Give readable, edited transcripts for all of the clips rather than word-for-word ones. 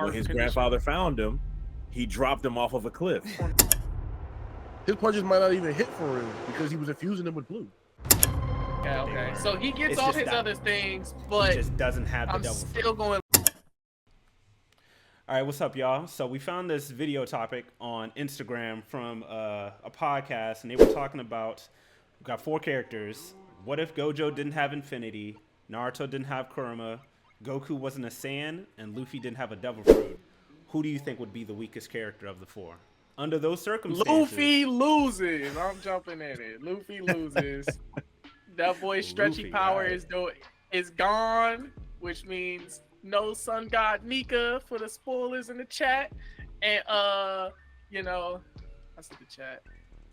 when his grandfather found him, he dropped him off of a cliff. His punches might not even hit for real because he was infusing them with blue. Okay. So he gets all his other things, but he just doesn't have the I'm devil still going. All right, what's up, y'all? So we found this video topic on Instagram from a podcast, and they were talking about, we've got 4 characters. What if Gojo didn't have Infinity, Naruto didn't have Kurama, Goku wasn't a Saiyan, and Luffy didn't have a Devil Fruit? Who do you think would be the weakest character of the 4? Under those circumstances... Luffy loses. I'm jumping at it. Luffy loses. That boy's stretchy power is gone, which means... no sun god Nika for the spoilers in the chat, and you know, I said the chat,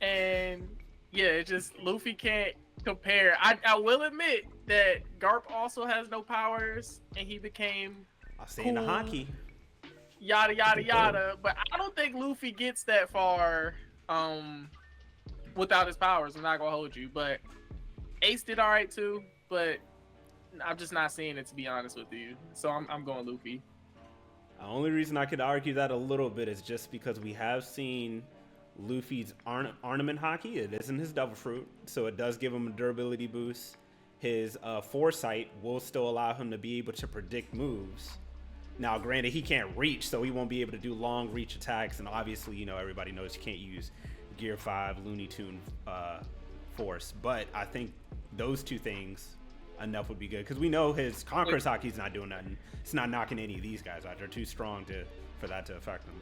and yeah, it's just Luffy can't compare. I will admit that Garp also has no powers, and he became I'll say in the hockey, yada yada yada. But I don't think Luffy gets that far without his powers. I'm not gonna hold you, but Ace did all right too, but. I'm just not seeing it, to be honest with you. So I'm going Luffy. The only reason I could argue that a little bit is just because we have seen Luffy's ornament hockey. It isn't his Devil Fruit, so it does give him a durability boost. His foresight will still allow him to be able to predict moves. Now, granted, he can't reach, so he won't be able to do long reach attacks. And obviously, you know, everybody knows you can't use Gear 5 Looney Tune Force. But I think those two things... enough would be good, because we know his Conqueror's hockey's not doing nothing. It's not knocking any of these guys out. They're too strong for that to affect them.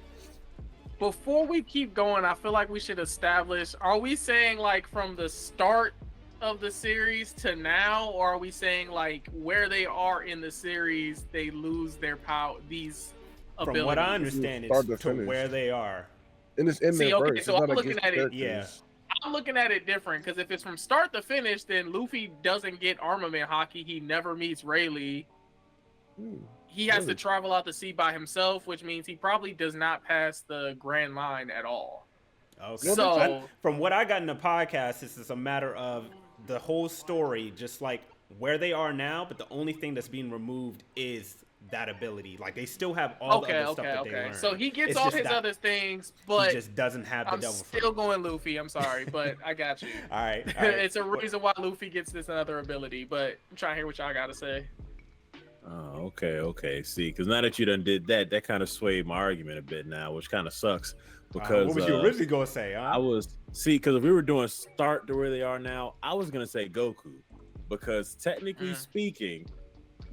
Before we keep going, I feel like we should establish, are we saying like from the start of the series to now, or are we saying like where they are in the series they lose their power, these abilities? From what I understand, it's to where they are. And it's in their verse. So I'm looking at it. Yeah. I'm looking at it different, because if it's from start to finish, then Luffy doesn't get armament hockey. He never meets Rayleigh. He has to travel out to sea by himself, which means he probably does not pass the Grand Line at all. Okay. So from what I got in the podcast, this is a matter of the whole story, just like where they are now, but the only thing that's being removed is that ability. Like, they still have all the other stuff that they learned. So he gets all his other things, but he just doesn't have the Devil Fruit. I'm still going Luffy. I'm sorry, but I got you. All right. It's a reason why Luffy gets this other ability, but I'm trying to hear what y'all got to say. Oh, okay. See, because now that you done did that, that kind of swayed my argument a bit now, which kind of sucks. Because what was you originally gonna say? Huh? Because if we were doing start to where they are now, I was gonna say Goku, because technically speaking,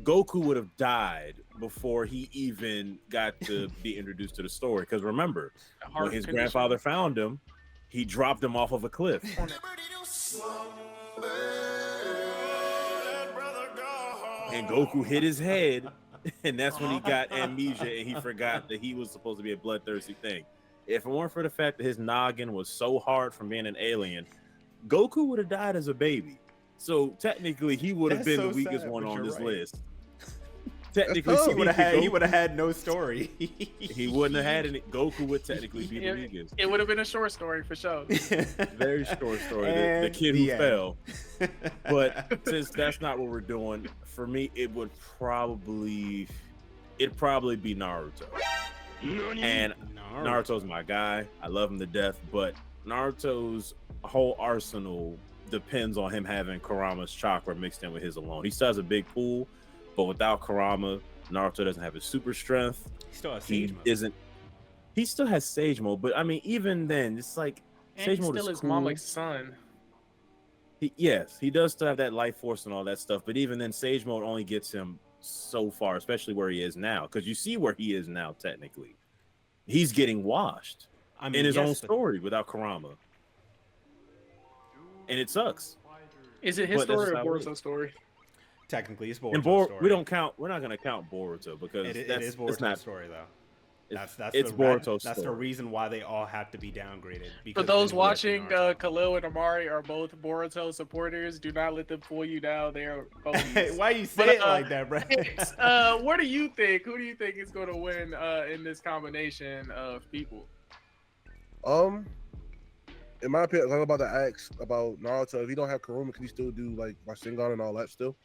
Goku would have died before he even got to be introduced to the story. Because remember, when his grandfather found him, he dropped him off of a cliff. And Goku hit his head, and that's when he got amnesia, and he forgot that he was supposed to be a bloodthirsty thing. If it weren't for the fact that his noggin was so hard from being an alien, Goku would have died as a baby. So technically, he would have been the weakest one on this list. Technically, he would have had no story. He wouldn't have had any. Goku would technically be the weakest. It would have been a short story for sure. Very short story. The kid who fell. But since that's not what we're doing, for me, it'd probably be Naruto. And Naruto's my guy. I love him to death. But Naruto's whole arsenal depends on him having Kurama's chakra mixed in with his alone. He still has a big pool. But without Kurama, Naruto doesn't have his super strength. He still has Sage Mode. He still has Sage Mode, but I mean, even then, it's like Sage Mode is his cool. mama's son. Yes, he does still have that life force and all that stuff. But even then, Sage Mode only gets him so far, especially where he is now. Because you see where he is now, technically. He's getting washed in his own story without Kurama. And it sucks. Is it his story or Boruto's story? Technically, it's Boruto's story. We don't count. We're not going to count Boruto because it is Boruto's story, though. That's the reason why they all have to be downgraded. For those watching, Khalil and Amari are both Boruto supporters. Do not let them pull you down. They're why you say it like that, bro? What do you think? Who do you think is going to win in this combination of people? In my opinion, I'm about to ask about Naruto. If he don't have Kurama, can he still do like Rasengan and all that still?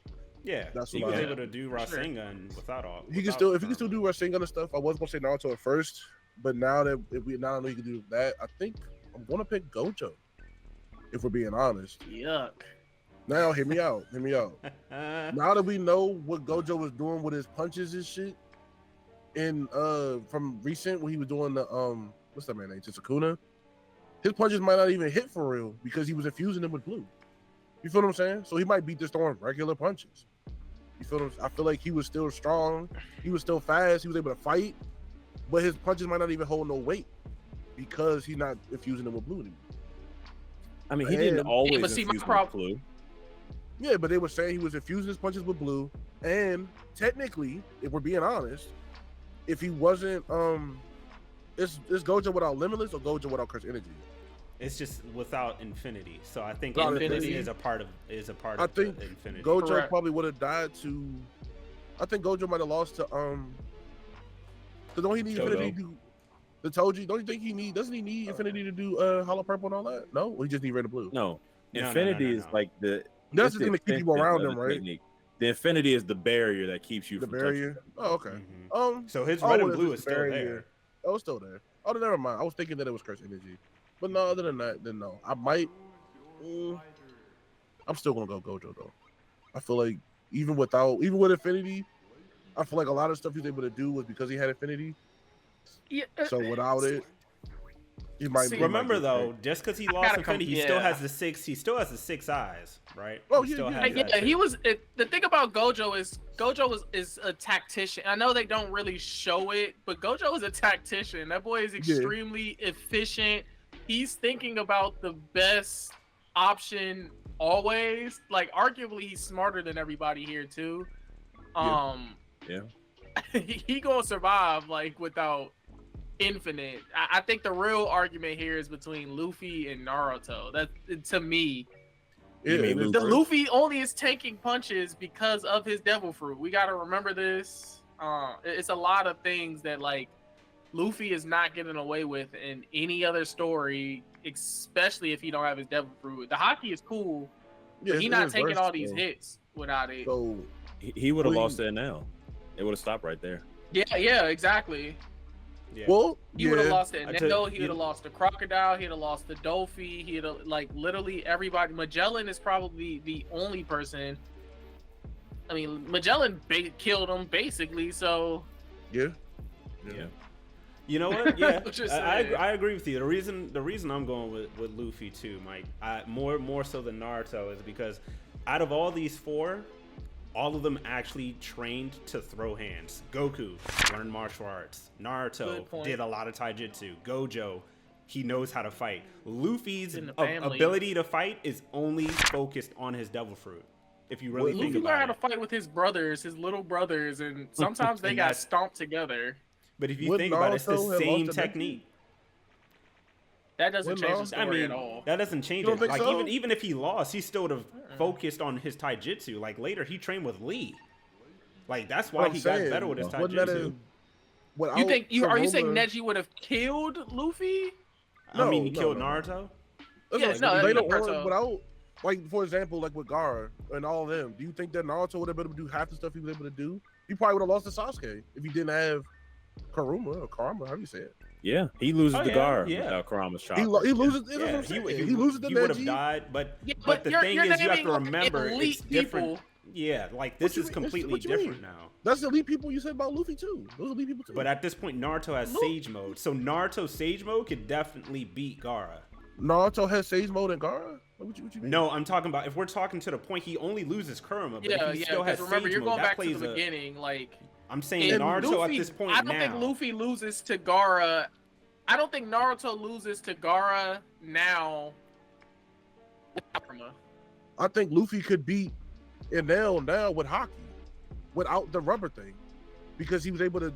Yeah, That's he what was I- able to do Rasengan without all. He can still, if he can still do Rasengan and stuff. I was gonna say Naruto at first, but now that now know he can do that, I think I'm gonna pick Gojo. If we're being honest. Yuck. Now, hear me out. Hear me out. Now that we know what Gojo was doing with his punches and shit, and from recent when he was doing the what's that man name? Tsukuna. His punches might not even hit for real because he was infusing them with blue. You feel what I'm saying? So he might be just throwing regular punches. You feel what I feel like he was still strong. He was still fast. He was able to fight, but his punches might not even hold no weight because he's not infusing them with blue anymore. I mean, he didn't always but see, my infuse problem- with blue. Yeah, but they were saying he was infusing his punches with blue, and technically, if we're being honest, if he wasn't, is Gojo without Limitless or Gojo without Curse Energy? It's just without infinity. So I think Without infinity infinity. is a part of I think the infinity. Gojo Correct. probably would have died to. I think Gojo might have lost to Cause don't he need Shoto. Infinity to do the Toji? Don't you think he need? Doesn't he need Infinity to do Hollow Purple and all that? No, or he just need Red and Blue. No, No, infinity no. is like the. That's it's the thing that keep you extension around of him, the right? technique. The infinity is the barrier that keeps you The from barrier. Oh, okay. Mhm. So his oh, red and well, blue it's is the still barrier. there. Oh, it's still there. Oh, then never mind. I was thinking that it was Curse Energy, but no. Other than that, then no. I might. I'm still gonna go Gojo though. I feel like even with Infinity, I feel like a lot of stuff he was able to do was because he had Infinity. Yeah, So without it, he might. See, he might Remember get though, picked. just because he I lost gotta infinity, he yeah. still has the six. He still has the six eyes, right? Oh, He yeah, still yeah, has yeah, that he shit. was. The thing about Gojo is a tactician. I know they don't really show it, but Gojo is a tactician. That boy is extremely efficient. He's thinking about the best option always. Like, arguably, he's smarter than everybody here too. Yeah. He gonna survive like without infinite. I think the real argument here is between Luffy and Naruto. That, to me, Yeah, You mean it is- the Luffy only is taking punches because of his devil fruit. We got to remember this. It's a lot of things that like Luffy is not getting away with in any other story, especially if he don't have his devil fruit. The hockey is cool, yeah, but he's it not is taking all these versatile. hits without it. So He would have We- lost that now. It would have stopped right there. Yeah, exactly. Yeah. well, He would have yeah. lost to I Nendo, tell- he would have lost to Crocodile, he'd have lost to Dolphy, he'd have, like, literally everybody. Magellan is probably the only person. I mean, Magellan killed him, basically, so. Yeah. You know what? Yeah, I'm just I saying. agree with you. The reason I'm going with Luffy too, Mike, more so than Naruto, is because out of all these four, all of them actually trained to throw hands. Goku learned martial arts. Naruto Good point. did a lot of taijutsu. Gojo, he knows how to fight. Luffy's In the family. ability to fight is only focused on his devil fruit. If you really Well, think Luffy learned how about to it. fight with his brothers, his little brothers, and sometimes they And got that's- stomped together. But if you Would think about it, it's the Naruto have same lost to Deku? technique. That doesn't Well, change no. the I story mean, at all. that doesn't change You don't it. think Like so? even if he lost, he still would have focused on his taijutsu. Like later, he trained with Lee. Like that's why What I'm he got saying, better with his wouldn't that taijutsu. have- without You think are you saying Kurama- Neji would have killed Luffy? I mean, he No, killed no. Naruto. That's Yeah, what I'm no, saying. that's Later Naruto. on, without, like, for example, like with Gaara and all of them, do you think that Naruto would have been able to do half the stuff he was able to do? He probably would have lost to Sasuke if he didn't have Karuma or Karma, how do you say it? Yeah, he loses Oh, the yeah, guard yeah. without Kurama's chopper. He loses. That's what Yeah, I'm saying. he loses to he would have Neji. died, but Yeah, the you're thing is, you have to naming, like, remember it's elite different. people. Yeah, like this you is mean? completely What you mean? different now. That's the elite people you said about Luffy too. Those are elite people too. But at this point, Naruto has Look. Sage Mode, so Naruto Sage Mode could definitely beat Gaara. Naruto has Sage Mode and Gaara. What you mean? No, I'm talking about if we're talking to the point he only loses Kurama, but Yeah, if he yeah. still has Because remember, Sage you're Mode, going that back to plays the a. beginning. Like, I'm saying and Naruto Luffy, at this point I don't now. think Luffy loses to Gaara. I don't think Naruto loses to Gaara now. I think Luffy could beat Enel now with hockey, without the rubber thing, because he was able to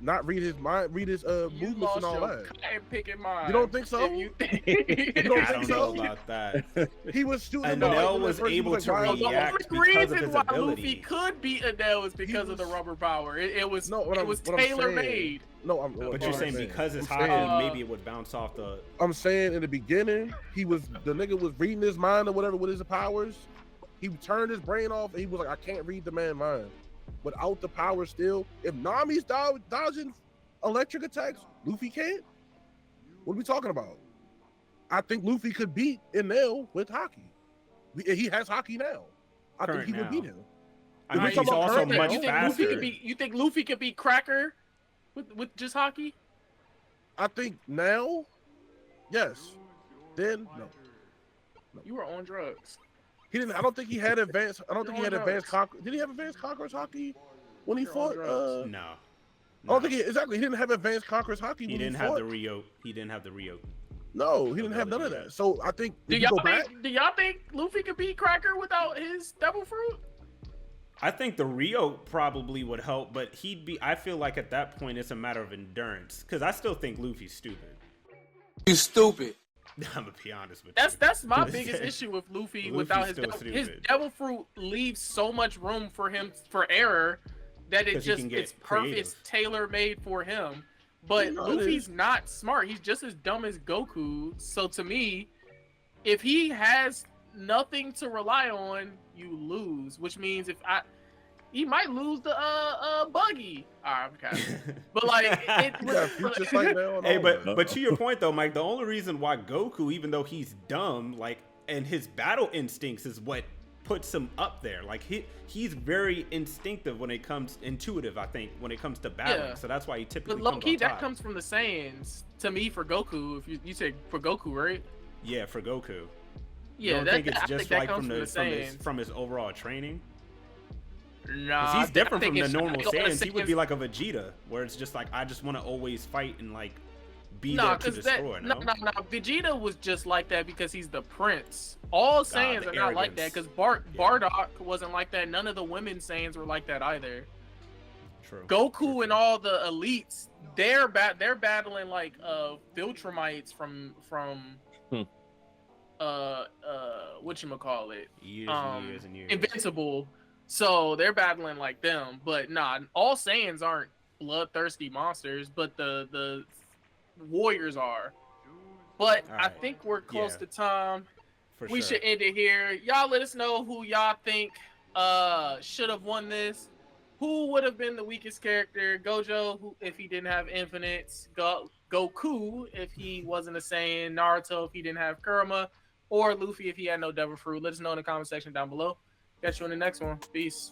not read his mind, read his You movements lost and all your that. cotton picking mind. You don't think so? If you think... You don't I think don't know so? about that. He was shooting. And them Enel like, was at first he able like, to "Why are The you-" react only because of reason his why ability. Luffy could beat Enel is because of the rubber power. It was No, what it I'm- was what I'm saying- tailor made. No, But you're saying because it's I'm hockey, saying- maybe it would bounce off the. I'm saying in the beginning, the nigga was reading his mind or whatever with his powers, he turned his brain off and he was like, I can't read the man's mind. Without the power still, if Nami's dodging electric attacks, Luffy can't. What are we talking about? I think Luffy could beat Enel with Haki. He has Haki now. I think he would beat him. I mean, he's also much faster. You think Luffy could beat Cracker with just Haki? I think now, yes. Then no. You were on drugs. He didn't. I don't think he had advanced. I don't think he had advanced. Did he have advanced Conqueror's Haki when he fought? No. I don't think exactly. He didn't have advanced Conqueror's Haki. He didn't have the Rio. He didn't have the Rio. No, he didn't have none of that. So I think. Do y'all think Luffy could beat Cracker without his devil fruit? I think the Rio probably would help, but I feel like at that point it's a matter of endurance, because I still think Luffy's stupid. You stupid. I'm gonna be honest with you. That's my biggest issue with Luffy without his devil fruit leaves so much room for him for error that it's perfect. It's tailor made for him. But Luffy's not smart. He's just as dumb as Goku. So to me, if he has nothing to rely on, you lose. Which means he might lose the buggy. I'm but like, but to your point though, Mike, the only reason why Goku, even though he's dumb, like, and his battle instincts is what puts him up there. Like he's very instinctive intuitive, I think, when it comes to battling. Yeah. So that's why he typically. But low-key, that comes from the Saiyans. To me, for Goku, if you say for Goku, right? Yeah, for Goku. Yeah, I think it's just like from his overall training. No, he's different from the normal Saiyans. He would be like a Vegeta, where it's just like, I just want to always fight and like be there to destroy. No, Vegeta was just like that because he's the prince. All Saiyans are not like that, because Bardock wasn't like that. None of the women Saiyans were like that either. True. Goku and all the elites, they're battling like Viltrumites from whatchamacallit? Years and years. Invincible. So they're battling like them, but all Saiyans aren't bloodthirsty monsters, but the warriors are. But I think we're close to time. We should end it here. Y'all let us know who y'all think should have won this. Who would have been the weakest character? Gojo, if he didn't have infinites. Goku, if he wasn't a Saiyan. Naruto, if he didn't have Kurama. Or Luffy, if he had no devil fruit. Let us know in the comment section down below. Catch you in the next one. Peace.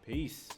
Peace.